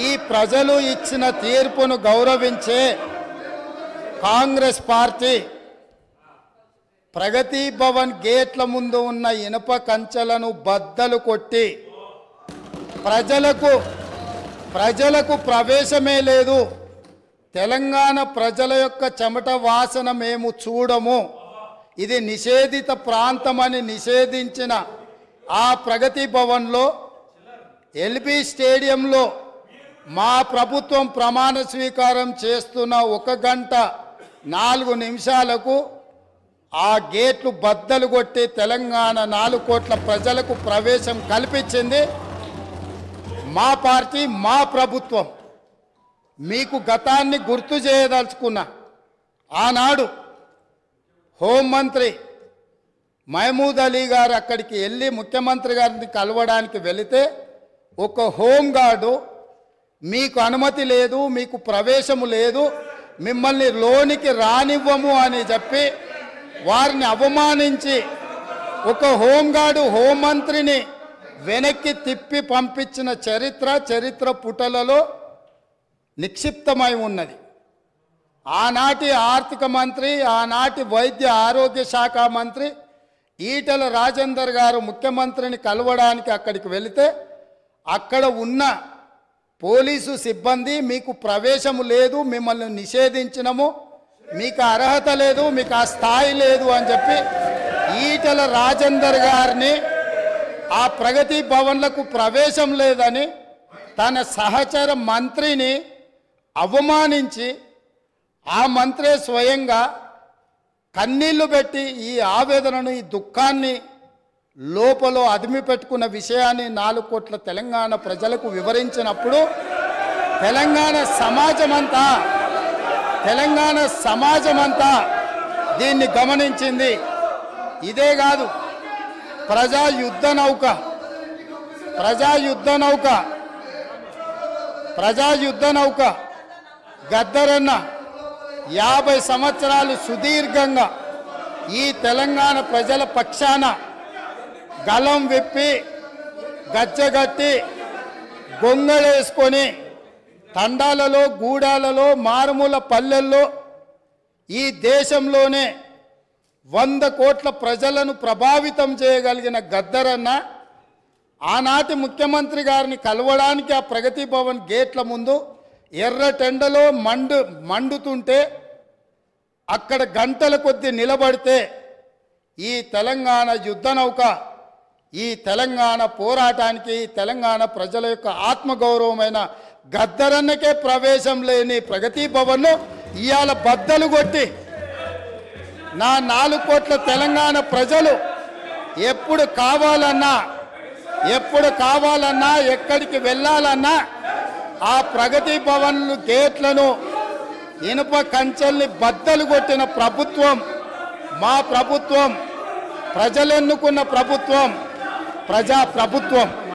ఈ ప్రజలు ఇచ్చిన తీర్పును గౌరవించే కాంగ్రెస్ పార్టీ ప్రగతి భవన్ గేట్ల ముందు ఉన్న ఇనుప కంచెలను బద్దలు కొట్టి ప్రజలకు ప్రవేశమే లేదు, తెలంగాణ ప్రజల యొక్క చెమట వాసన మేము చూడము, ఇది నిషేధిత ప్రాంతమని నిషేధించిన ఆ ప్రగతి భవన్లో ఎల్బీ స్టేడియంలో మా ప్రభుత్వం ప్రమాణ స్వీకారం చేస్తున్న 1 గంట 4 నిమిషాలకు ఆ గేట్లు బద్దలు కొట్టి తెలంగాణ 4 కోట్ల ప్రజలకు ప్రవేశం కల్పించింది మా పార్టీ, మా ప్రభుత్వం. మీకు గతాన్ని గుర్తు చేయదలుచుకున్నా. ఆనాడు హోంమంత్రి మహమూద్ అలీ గారు అక్కడికి వెళ్ళి ముఖ్యమంత్రి గారిని కలవడానికి వెళితే ఒక హోంగార్డు మీకు అనుమతి లేదు, మీకు ప్రవేశము లేదు, మిమ్మల్ని లోనికి రానివ్వము అని చెప్పి వారిని అవమానించి ఒక హోంగార్డు హోంమంత్రిని వెనక్కి తిప్పి పంపించిన చరిత్ర పుటలలో నిక్షిప్తమై ఉన్నది. ఆనాటి ఆర్థిక మంత్రి, ఆనాటి వైద్య ఆరోగ్య శాఖ మంత్రి ఈటెల రాజేందర్ గారు ముఖ్యమంత్రిని కలవడానికి అక్కడికి వెళితే అక్కడ ఉన్న పోలీసు సిబ్బంది మీకు ప్రవేశము లేదు, మిమ్మల్ని నిషేధించినము, మీకు అర్హత లేదు, మీకు ఆ స్థాయి లేదు అని చెప్పి ఈటెల రాజేందర్ గారిని ఆ ప్రగతి భవన్లకు ప్రవేశం లేదని తన సహచర మంత్రిని అవమానించి ఆ మంత్రే స్వయంగా కన్నీళ్లు పెట్టి ఈ ఆవేదనను, ఈ దుఃఖాన్ని లోపల అదిమి పెట్టుకున్న విషయాన్ని 4 కోట్ల తెలంగాణ ప్రజలకు వివరించినప్పుడు తెలంగాణ సమాజమంతా దీన్ని గమనించింది. ఇదే కాదు, ప్రజా యుద్ధ నౌక గద్దరన్న 50 సంవత్సరాలు సుదీర్ఘంగా ఈ తెలంగాణ ప్రజల పక్షాన గలం విప్పి గచ్చగట్టి గొంగళేసుకొని తండాలలో, గూడాలలో, మారుమూల పల్లెల్లో ఈ దేశంలోనే 100 కోట్ల ప్రజలను ప్రభావితం చేయగలిగిన గద్దరన్న ఆనాటి ముఖ్యమంత్రి గారిని కలవడానికి ఆ ప్రగతి భవన్ గేట్ల ముందు ఎర్రటెండలో మండుతుంటే అక్కడ గంటల కొద్దీ నిలబడితే ఈ తెలంగాణ యుద్ధ నౌక, ఈ తెలంగాణ పోరాటానికి, తెలంగాణ ప్రజల యొక్క ఆత్మగౌరవమైన గద్దరన్నకే ప్రవేశం లేని ప్రగతి భవన్ను ఇవాళ బద్దలు కొట్టి నా 4 కోట్ల తెలంగాణ ప్రజలు ఎప్పుడు కావాలన్నా ఎక్కడికి వెళ్ళాలన్నా ఆ ప్రగతి భవన్లు గేట్లను, ఇనుప కంచెల్ని బద్దలు కొట్టిన ప్రభుత్వం మా ప్రభుత్వం, ప్రజలెన్నుకున్న ప్రభుత్వం, ప్రజా ప్రభుత్వం.